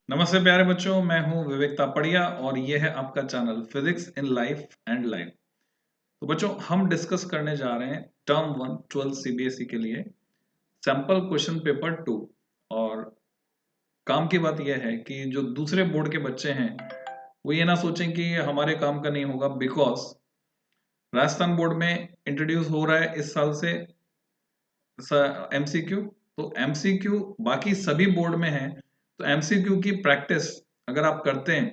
नमस्ते प्यारे बच्चों, मैं हूं विवेक तापड़िया और ये है आपका channel physics in life and life. तो बच्चों, हम डिस्कस करने जा रहे हैं टर्म 1 12 सीबीएसई के लिए सैंपल क्वेश्चन पेपर 2। और काम की बात यह है कि जो दूसरे बोर्ड के बच्चे हैं वो ये ना सोचें कि ये हमारे काम का नहीं होगा, बिकॉज राजस्थान बोर्ड में इंट्रोड्यूस हो रहा है इस साल से एमसीक्यू। तो एमसीक्यू बाकी सभी बोर्ड में है, तो एमसीक्यू की प्रैक्टिस अगर आप करते हैं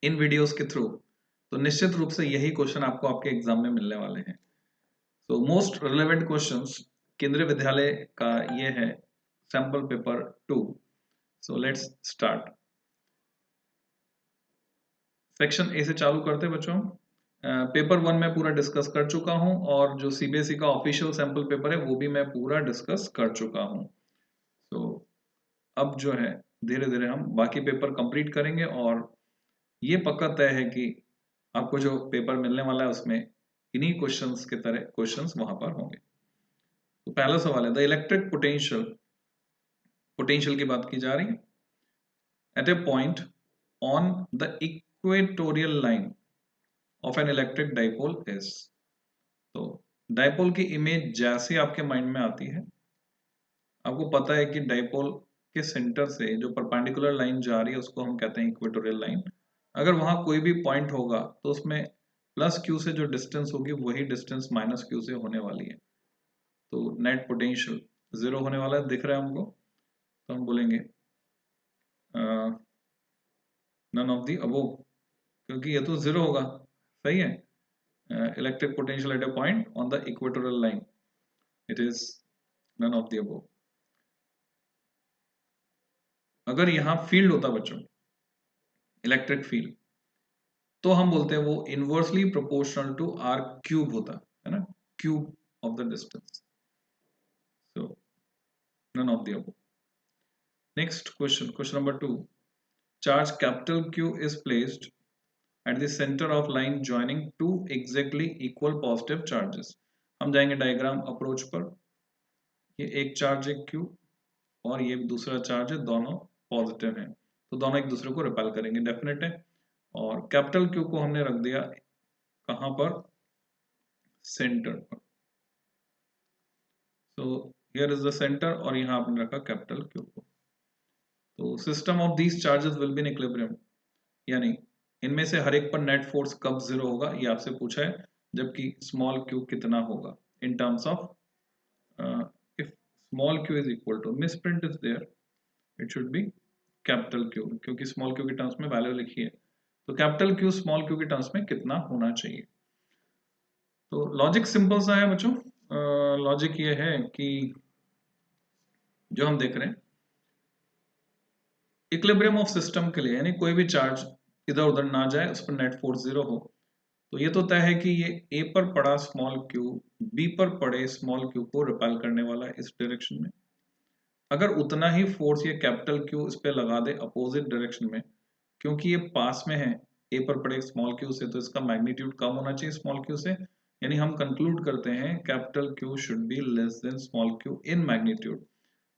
इन वीडियोस के थ्रू तो निश्चित रूप से यही क्वेश्चन आपको आपके एग्जाम में मिलने वाले हैं। तो मोस्ट रिलेवेंट क्वेश्चंस केंद्रीय विद्यालय का ये है sample paper 2। So let's start. Section A से चालू करते हैं बच्चों। पेपर 1 में पूरा डिस्कस कर चुका हूं और जो सीबीएसई का ऑफिशियल सैंपल पेपर है वो भी मैं पूरा डिस्कस कर चुका हूं। तो अब जो है धीरे धीरे हम बाकी पेपर कंप्लीट करेंगे और ये पक्का तय है कि आपको जो पेपर मिलने वाला है उसमें इन्हीं क्वेश्चंस के तरह क्वेश्चंस वहां पर होंगे। तो पहला सवाल है द इलेक्ट्रिक पोटेंशियल, पोटेंशियल की बात की जा रही है at a point on the equatorial line of an electric dipole is. तो डाइपोल की इमेज जैसे आपके माइंड में आती है, आपको पता है कि डाइपोल के सेंटर से जो परपेंडिकुलर लाइन जा रही है उसको हम कहते हैं इक्वेटोरियल लाइन। अगर वहां कोई भी पॉइंट होगा तो उसमें प्लस क्यू से जो डिस्टेंस होगी वही डिस्टेंस माइनस क्यू से होने वाली है। तो नेट पोटेंशियल जीरो होने वाला है, दिख रहा है हमको। तो हम बोलेंगे नन ऑफ दी अबोव, क्योंकि ये तो जीरो होगा। सही है। Electric potential at a point on the equatorial line, it is none of the above. अगर यहाँ फील्ड होता बच्चों, इलेक्ट्रिक फील्ड, तो हम बोलते हैं वो inversely proportional to r cube होता है ना, cube of the distance. So none of the above. Next question, question number 2। Charge capital Q is placed at the center of line joining two exactly equal positive charges। हम जाएंगे diagram approach पर। ये एक charge है Q और ये दूसरा charge है, दोनों पॉजिटिव हैं, तो दोनों एक दूसरे को रिपेल करेंगे, डेफिनेट है। और कैपिटल Q को हमने रख दिया कहां पर, सेंटर पर। So here is the centre और यहां आपने रखा कैपिटल Q को। तो system of these charges will be in equilibrium, यानी इनमें से हर एक पर नेट फोर्स कब जीरो होगा ये आपसे पूछा है, जबकि स्मॉल क्यू कितना होगा in terms of if small Q is equal to, miss print is there, it should be capital Q, क्योंकि स्मॉल क्यू के टर्म्स में वैल्यू लिखी है। तो कैपिटल क्यू स्मॉल क्यू के टर्म्स में कितना होना चाहिए। तो लॉजिक सिंपल सा है बच्चों। लॉजिक ये है कि जो हम देख रहे हैं इक्विलिब्रियम ऑफ सिस्टम के लिए, यानी कोई भी चार्ज इधर उधर ना जाए, उस पर नेट फोर्स जीरो हो, तो ये तो तय है कि ये ए पर पड़ा स्मॉल क्यू बी पर पड़े स्मॉल क्यू को रिपेल करने वाला है इस डायरेक्शन में। अगर उतना ही फोर्स ये कैपिटल क्यू इस पे लगा दे अपोजिट डायरेक्शन में, क्योंकि ये पास में है ए पर पड़े स्मॉल क्यू से, तो इसका मैग्नीट्यूड कम होना चाहिए स्मॉल क्यू से, यानी हम कंक्लूड करते हैं capital Q should be less than small Q in magnitude.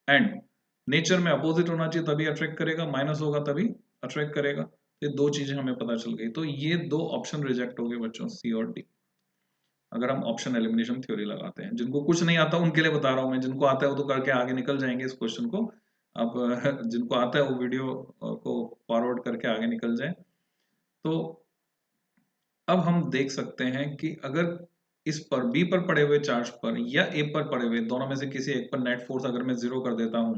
And nature में अपोजिट होना चाहिए तभी अट्रैक्ट करेगा, माइनस होगा तभी अट्रैक्ट करेगा। ये दो चीजें हमें पता चल गई, तो ये दो ऑप्शन रिजेक्ट हो गए बच्चों, सी और डी। अगर हम ऑप्शन एलिमिनेशन थ्योरी लगाते हैं, जिनको कुछ नहीं आता उनके लिए बता रहा हूं मैं, जिनको आता है वो तो करके आगे निकल जाएंगे इस क्वेश्चन को। अब जिनको आता है वो वीडियो को फॉरवर्ड करके आगे निकल जाए। तो अब हम देख सकते हैं कि अगर इस पर बी पर पड़े हुए चार्ज पर या ए पर पड़े हुए, दोनों में से किसी एक पर नेट फोर्स अगर मैं जीरो कर देता हूं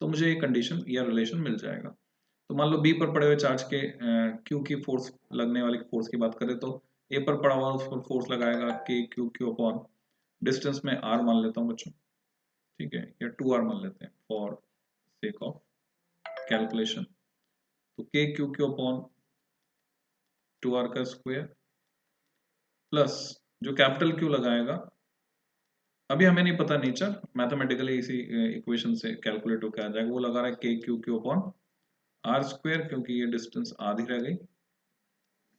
तो मुझे ये कंडीशन या रिलेशन मिल जाएगा। तो मान लो बी पर पड़े हुए चार्ज के क्यू की फोर्स, लगने वाली फोर्स की बात करें, तो ए पर पड़ा हुआ उस पर फोर्स लगाएगा के क्यू क्यू अपॉन डिस्टेंस में आर मान लेता हूँ बच्चों, ठीक है, या 2r मान लेते हैं फॉर सेक ऑफ कैलकुलेशन। तो के क्यू क्यू अपॉन 2r का स्क्वायर प्लस जो कैपिटल क्यू लगाएगा, अभी हमें नहीं पता नेचर, मैथमेटिकली इसी इक्वेशन से कैलकुलेट होकर आ जाएगा, वो लगा रहा है के Q Q upon r square, क्योंकि ये डिस्टेंस आधी रह गई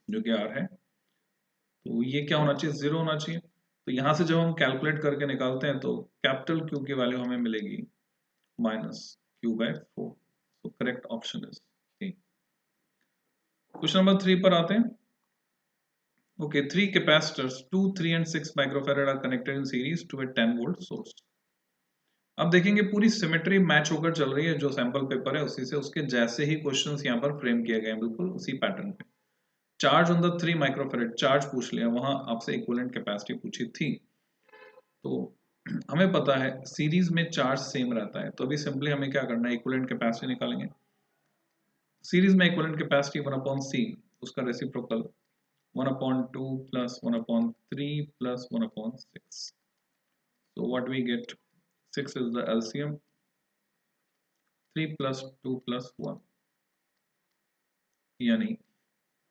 जो कि आर है, तो ये क्या होना चाहिए, जीरो होना चाहिए। तो यहां से जब हम कैलकुलेट करके निकालते हैं तो कैपिटल क्यू की वैल्यू हमें मिलेगी माइनस क्यू बाय 4। तो correct option is C. Question number 3 पर आते हैं। Okay, three capacitors, 2, 3 and 6 microfarad are connected in series to a 10 volt source. अब देखेंगे पूरी सिमेट्री मैच होकर चल रही है, जो सैंपल पेपर है उसी से, उसके जैसे ही क्वेश्चंस यहाँ पर फ्रेम किए गए हैं, बिल्कुल उसी पैटर्न पे। Charge on the 3 microfarad, charge पूछ लिया, वहां आपसे इक्विवेलेंट कैपेसिटी पूछी थी। तो हमें पता है सीरीज में चार्ज सेम रहता है, तो अभी सिंपली हमें क्या करना है, इक्विवेलेंट कैपेसिटी निकालेंगे। सीरीज में इक्विवेलेंट कैपेसिटी 1/c, उसका reciprocal 1/2 plus 1/3 plus 1/6. So what we get? 6 is the LCM. 3 plus 2 plus 1 यानी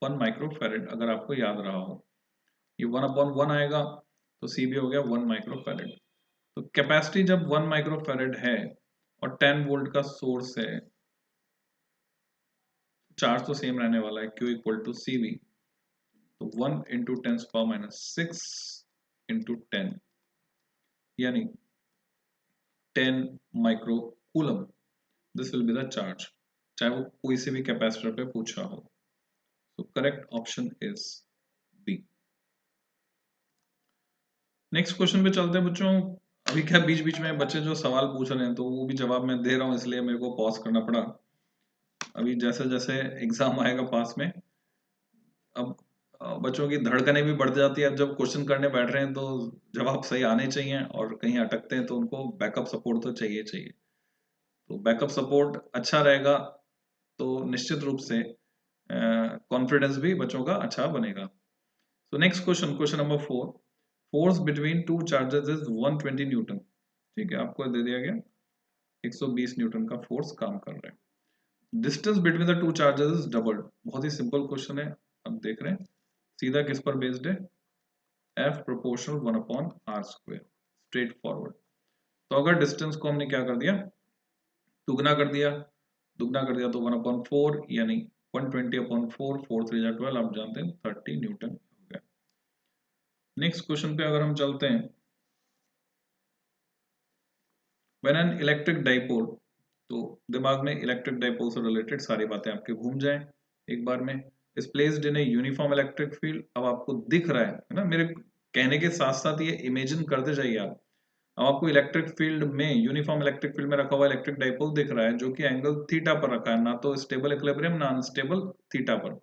1 माइक्रोफैरेड, अगर आपको याद रहा हो। ये 1/1 आएगा तो सी भी हो गया 1 माइक्रोफैरेड। तो कैपेसिटी जब 1 माइक्रोफैरेड है और 10 वोल्ट का सोर्स है, चार्ज तो सेम रहने वाला है, Q equal to C V. तो 1 इंटू 10⁻⁶ इंटू 10 यानी 10 micro coulomb, this will be the charge, चाहे वो कोई से भी कैपेसिटर पे पूछा हो। तो correct option is B. Next question पे चलते हैं बच्चों। अभी क्या बीच बीच में बच्चे जो सवाल पूछ रहे हैं तो वो भी जवाब मैं दे रहा हूँ, इसलिए मेरे को पॉज करना पड़ा। अभी जैसे जैसे एग्जाम आएगा पास में, अब बच्चों की धड़कनें भी बढ़ जाती है। अब जब क्वेश्चन करने बैठ रहे हैं तो जवाब सही आने चाहिए, और कहीं अटकते हैं तो उनको बैकअप सपोर्ट तो चाहिए चाहिए। तो बैकअप सपोर्ट अच्छा रहेगा तो निश्चित रूप से कॉन्फिडेंस भी बच्चों का अच्छा बनेगा। तो next question, question number 4, force between two charges is 120 Newton. ठीक है, आपको दे दिया गया 120 न्यूटन का फोर्स काम कर रहा है। Distance between the two charges is doubled. बहुत ही सिंपल क्वेश्चन है। अब देख रहे हैं सीधा किस पर बेस्ड है, F proportional 1/r², straight forward. तो अगर डिस्टेंस को हमने क्या कर दिया, दुगना कर दिया, दुगना कर दिया तो 1/4 यानी 120/4, 4 3 12, आप जानते हैं 30 न्यूटन हो गया। नेक्स्ट क्वेश्चन पे अगर हम चलते हैं, व्हेन एन इलेक्ट्रिक डाइपोल, तो दिमाग में इलेक्ट्रिक डाइपोल से रिलेटेड सारी बातें आपके घूम जाएं एक बार में। Is placed in a uniform electric field, अब आपको दिख रहा है ना, मेरे कहने के साथ साथ ये इमेजिन करते जाइए आप। अब आपको इलेक्ट्रिक फील्ड में, यूनिफॉर्म इलेक्ट्रिक फील्ड में रखा हुआ इलेक्ट्रिक डाइपोल दिख रहा है, जो कि एंगल थीटा पर रखा है, ना तो स्टेबल इक्विलिब्रियम ना अनस्टेबल थीटा पर।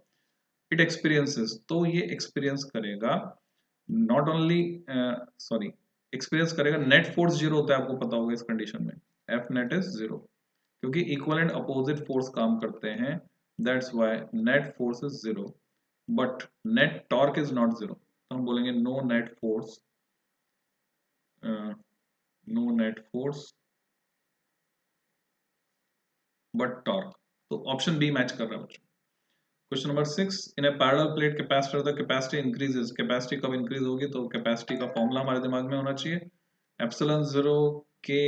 इट एक्सपीरियंसेस, तो ये एक्सपीरियंस करेगा नॉट ओनली एक्सपीरियंस करेगा नेट फोर्स जीरो होता है, आपको पता होगा इस कंडीशन में एफ नेट इज जीरो, क्योंकि इक्वल एंड अपोजिट फोर्स काम करते हैं, that's why net force is zero. But net torque is not zero, तो हम बोलेंगे no net force, no net force but torque. तो ऑप्शन बी मैच कर रहा है बच्चों। Question number 6, in A parallel plate capacitor the capacity increases. Capacity कब increase होगी, तो कैपेसिटी का फॉर्मूला हमारे दिमाग में होना चाहिए, एप्सिलॉन 0 के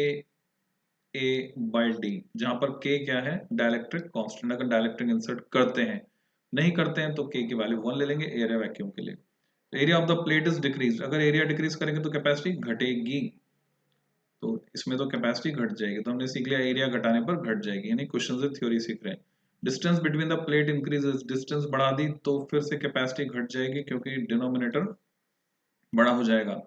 ए बाई डी, जहां पर के क्या है, डाइलेक्ट्रिक कांस्टेंट। अगर डाइलेक्ट्रिक इंसर्ट करते हैं, नहीं करते हैं तो के की वैल्यू 1 ले लेंगे एरिया वैक्यूम के लिए। Area of the plate is decrease, अगर एरिया डिक्रीज करेंगे तो कैपेसिटी घटेगी, तो इसमें तो कैपेसिटी घट जाएगी। तो हमने सीख लिया एरिया घटाने पर घट जाएगी, यानी क्वेश्चन से थ्योरी सीख रहे हैं। Distance between the plate increases, distance बढ़ा दी तो फिर से कैपेसिटी घट जाएगी, क्योंकि डिनोमिनेटर बड़ा हो जाएगा।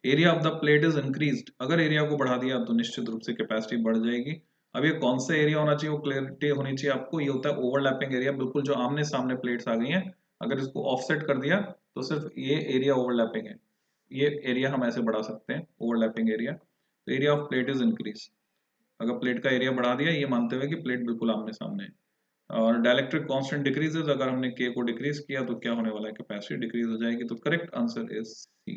Area of the plate is increased, अगर एरिया को बढ़ा दिया तो निश्चित रूप से कैपेसिटी बढ़ जाएगी। अब ये कौन सा एरिया होना चाहिए, वो क्लियरिटी होनी चाहिए आपको। ये होता है ओवरलैपिंग एरिया, बिल्कुल जो आमने सामने प्लेट्स आ गई हैं, अगर इसको ऑफसेट कर दिया तो सिर्फ ये एरिया ओवरलैपिंग है, ये एरिया हम ऐसे बढ़ा सकते हैं, ओवरलैपिंग एरिया। तो area of plate is increase, अगर प्लेट का एरिया बढ़ा दिया ये मानते हुए कि प्लेट बिल्कुल आमने सामने है। और डाइलेक्ट्रिक कांस्टेंट डिक्रीजेस, अगर हमने के को डिक्रीज किया तो क्या होने वाला है, कैपेसिटी डिक्रीज हो जाएगी। तो करेक्ट आंसर इज सी।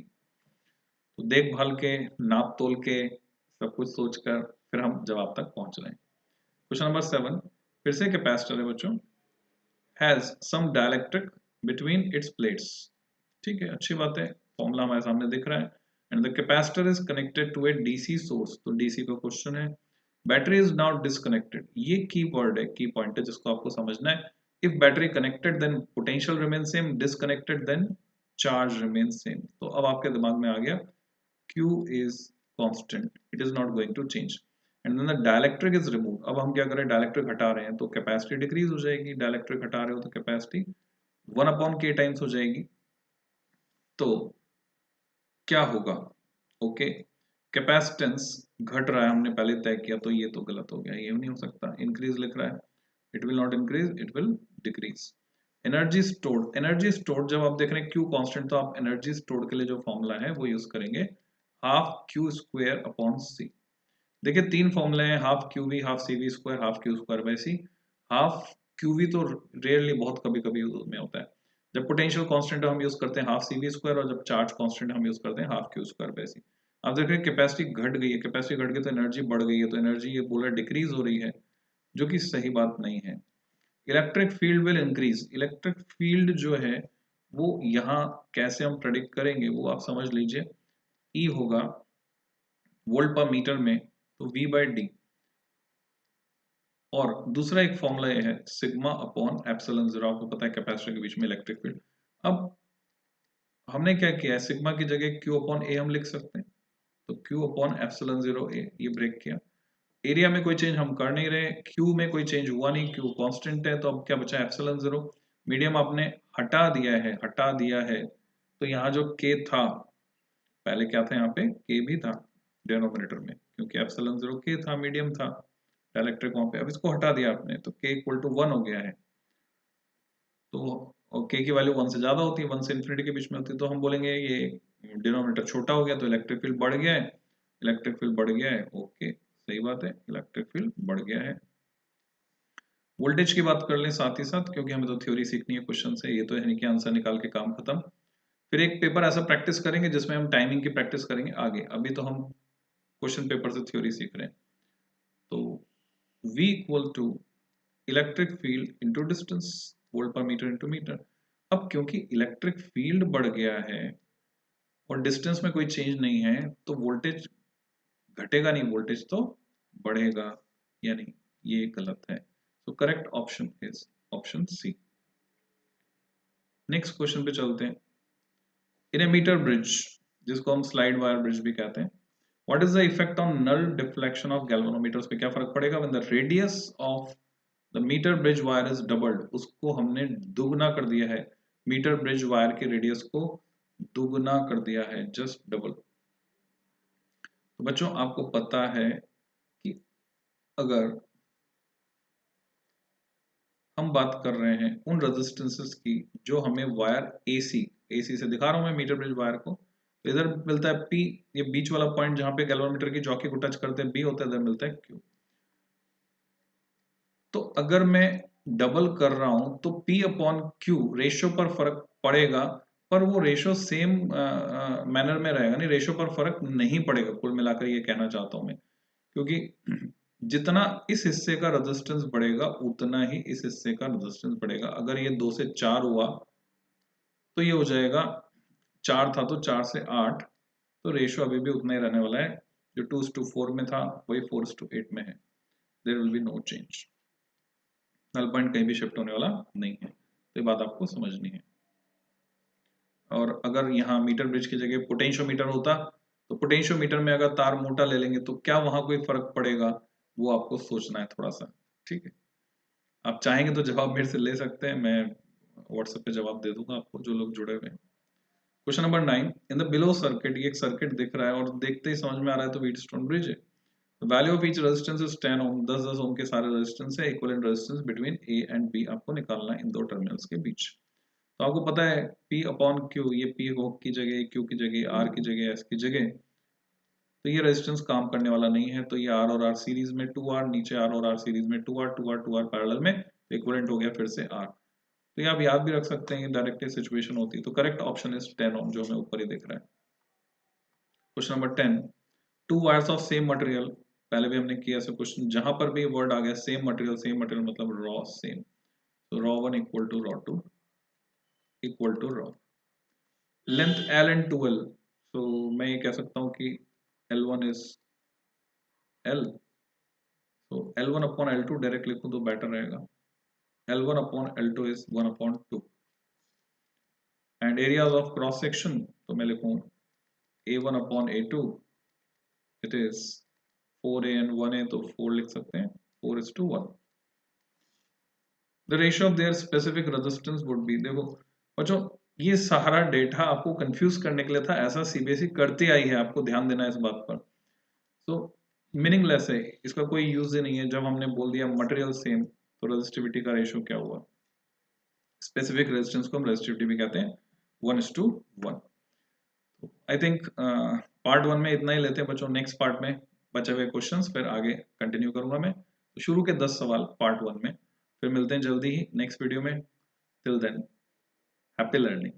तो देखभाल के, नाप तोल के, सब कुछ सोचकर फिर हम जवाब तक पहुंच रहे हैं। क्वेश्चन नंबर 7, फिर से कैपेसिटर है बच्चों, has some dielectric between its plates. ठीक है, अच्छी बात है, फॉर्मूला हमारे सामने दिख रहा है। And the capacitor is connected to a DC source, तो डीसी का क्वेश्चन है। बैटरी इज नॉट डिस्कनेक्टेड, ये की वर्ड है, की पॉइंट है जिसको आपको समझना है। If battery connected then potential remain same, disconnected then charge remain same. तो अब आपके दिमाग में आ गया Q is constant, it is not going to change. And then the dielectric is remove. अब हम क्या करें, डाइलेक्ट्रिक हटा रहे हैं तो कैपेसिटी डिक्रीज हो जाएगी, डाइलेक्ट्रिक हटा रहे हो तो कैपेसिटी 1/k टाइम्स हो जाएगी। तो क्या होगा, ओके, कैपेसिटेंस घट रहा है, हमने पहले तय किया, तो ये तो गलत हो गया, ये नहीं हो सकता। इंक्रीज लिख रहा है, it will not increase, it will decrease. Energy stored, energy stored जब आप देख रहे हैं क्यू कांस्टेंट, तो आप एनर्जी स्टोर्ड के लिए जो फॉर्मूला है वो यूज करेंगे half Q square upon C. देखिए तीन फॉर्मूले हैं, half Q V, half C V square, half Q square by C. Half Q V तो रेयरली, बहुत कभी कभी में होता है। जब पोटेंशियल कांस्टेंट हम यूज करते हैं हाफ सी वी स्क्वायर, और जब चार्ज कांस्टेंट हम यूज करते हैं हाफ क्यू स्क्वायर बाई सी। आप देख रहे हैं कैपेसिटी घट गई है, कैपेसिटी घट गई तो एनर्जी बढ़ गई है, तो एनर्जी ये बोला डिक्रीज हो रही है, जो कि सही बात नहीं है। Electric field will increase, electric field जो है वो यहाँ कैसे हम प्रेडिक्ट करेंगे वो आप समझ लीजिए। ई होगा वोल्ट पर मीटर में, तो वी बाई डी, और दूसरा एक फॉर्मूला ये है सिग्मा अपॉन एप्सिलॉन जीरो। आपको पता है कैपेसिटर के बीच में इलेक्ट्रिक फील्ड। अब हमने क्या किया है, सिग्मा की जगह क्यू अपॉन ए हम लिख सकते हैं, तो क्यू अपॉन एप्सिलॉन जीरो ए, ये ब्रेक किया। एरिया में कोई चेंज हम कर नहीं रहे, क्यू में कोई चेंज हुआ नहीं, क्यू कांस्टेंट है, तो अब क्या बचा एप्सिलॉन जीरो। मीडियम आपने हटा दिया है, हटा दिया है, तो यहाँ जो के था, पहले क्या था, यहाँ पे के भी था डिनोमिनेटर में, क्योंकि एप्सिलॉन जीरो के था, मीडियम था, डाइलेक्ट्रिक वहां पे। अब इसको हटा दिया आपने, तो के इक्वल टू 1 हो गया है। तो के की वैल्यू 1 से ज्यादा होती है, 1 से इन्फिनिटी के बीच में होती है, तो हम बोलेंगे ये डिनोमिनेटर छोटा हो गया, तो इलेक्ट्रिक फील्ड बढ़ गया है, इलेक्ट्रिक फील्ड बढ़ गया है, ओके सही बात है, इलेक्ट्रिक फील्ड बढ़ गया है। वोल्टेज की बात कर लें साथ ही साथ, क्योंकि हमें तो थ्योरी सीखनी है क्वेश्चन से, ये तो है नहीं कि आंसर निकाल के काम खत्म। फिर एक पेपर ऐसा प्रैक्टिस करेंगे जिसमें हम टाइमिंग की प्रैक्टिस करेंगे आगे, अभी तो हम क्वेश्चन पेपर से थ्योरी सीख रहे हैं। तो V equal to electric field into distance, volt पर मीटर इंटू मीटर। अब क्योंकि इलेक्ट्रिक फील्ड बढ़ गया है और डिस्टेंस में कोई चेंज नहीं है, तो वोल्टेज घटेगा नहीं, वोल्टेज तो बढ़ेगा, यानी ये गलत है। तो correct option is option C. Next question पे चलते हैं। इन ए मीटर ब्रिज, जिसको हम स्लाइड वायर ब्रिज भी कहते हैं, what is the effect on null deflection of galvanometers पे क्या फर्क पड़ेगा when the radius of the meter bridge wire is doubled. उसको हमने दुगना कर दिया है, मीटर ब्रिज वायर के रेडियस को दुगना कर दिया है, जस्ट डबल। तो बच्चों आपको पता है कि अगर हम बात कर रहे हैं उन रेजिस्टेंसेस की जो हमें वायर एसी, एसी से दिखा रहा हूं मैं मीटर ब्रिज वायर को, तो इधर मिलता है पी, ये बीच वाला पॉइंट जहां पे गैल्वेनोमीटर की जॉकी को टच करते हैं बी होता है, इधर मिलता है क्यू। तो अगर मैं डबल कर रहा हूं तो P अपॉन क्यू रेशियो पर फर्क पड़ेगा, पर वो रेशियो सेम मैनर में रहेगा, नहीं रेशियो पर फर्क नहीं पड़ेगा, कुल मिलाकर ये कहना चाहता हूं मैं। क्योंकि जितना इस हिस्से का रेजिस्टेंस बढ़ेगा उतना ही इस हिस्से का रेजिस्टेंस बढ़ेगा। अगर ये 2 से 4 हुआ तो ये हो जाएगा, 4 था तो 4 से 8, तो रेशियो अभी भी उतना ही रहने वाला है, जो 2:4 में था वही 4:8 में है। There will be no change, null point कहीं भी शिफ्ट होने वाला नहीं है, तो ये बात आपको समझनी है। और अगर यहाँ मीटर ब्रिज की जगह पोटेंशियोमीटर होता, तो पोटेंशियोमीटर में अगर तार मोटा ले लेंगे तो क्या वहां कोई फर्क पड़ेगा, वो आपको सोचना है थोड़ा सा, ठीक है। आप चाहेंगे तो जवाब मेरे से ले सकते हैं, मैं व्हाट्सएप पे जवाब दे दूंगा आपको, जो लोग जुड़े हुए हैं। Question number 9, in the below circuit, ये एक सर्किट दिख रहा है और देखते ही समझ में आ रहा है तो व्हीटस्टोन ब्रिज है। Value of each resistance is 10 ohm, 10 ohm के सारे रेजिस्टेंस है, equivalent resistance between A and B आपको निकालना है इन दो टर्मिनल्स के बीच। तो आपको पता है P अपॉन Q, ये P की जगह, Q की जगह, R की जगह, S की जगह, तो ये रेजिस्टेंस काम करने वाला नहीं है, तो ये R और R सीरीज में 2R, नीचे R और R सीरीज में 2R, 2R 2R पैरेलल में, तो इक्विवेलेंट हो गया फिर से R। तो ये आप याद भी रख सकते हैं, डायरेक्ट सिचुएशन होती है। तो करेक्ट ऑप्शन इज 10 ओम, जो हमें ऊपर ही दिख रहा है। Question number 10, to wires of same material, पहले भी हमने किया ऐसे क्वेश्चन, जहां पर भी वर्ड आ गया सेम मटेरियल, सेम मटेरियल मतलब रॉ सेम, तो rho 1 equal to rho 2 equal to rho, length L and 2L, तो मैं ये कह सकता हूँ कि L1 इज L, तो L1 अपॉन L2 डायरेक्ट लिखूं तो बेटर रहेगा, L1 upon L2 is 1 upon 2, and areas of cross section, तो मैं लिखूं A1 upon A2, it is 4a and 1a, तो 4 लिख सकते हैं, 4:1. The ratio of their specific resistance would be, देखो बच्चों ये सारा डेटा आपको कंफ्यूज करने के लिए था, ऐसा सीबीएसई करती आई है, आपको ध्यान देना है इस बात पर. तो मीनिंगलेस है, इसका कोई यूज ही नहीं है. जब हमने बोल दिया मटेरियल सेम, तो रेजिस्टिविटी का रेशियो क्या हुआ, स्पेसिफिक रेजिस्टेंस को हम रेजिस्टिविटी भी कहते हैं, 1:1. आई थिंक पार्ट 1 में इतना ही लेते हैं बच्चों. नेक्स्ट पार्ट में बचे हुए क्वेश्चंस फिर आगे कंटिन्यू करूंगा मैं. तो शुरू के 10 सवाल पार्ट 1 में, फिर मिलते हैं जल्दी ही नेक्स्ट वीडियो में. Till then, happy learning.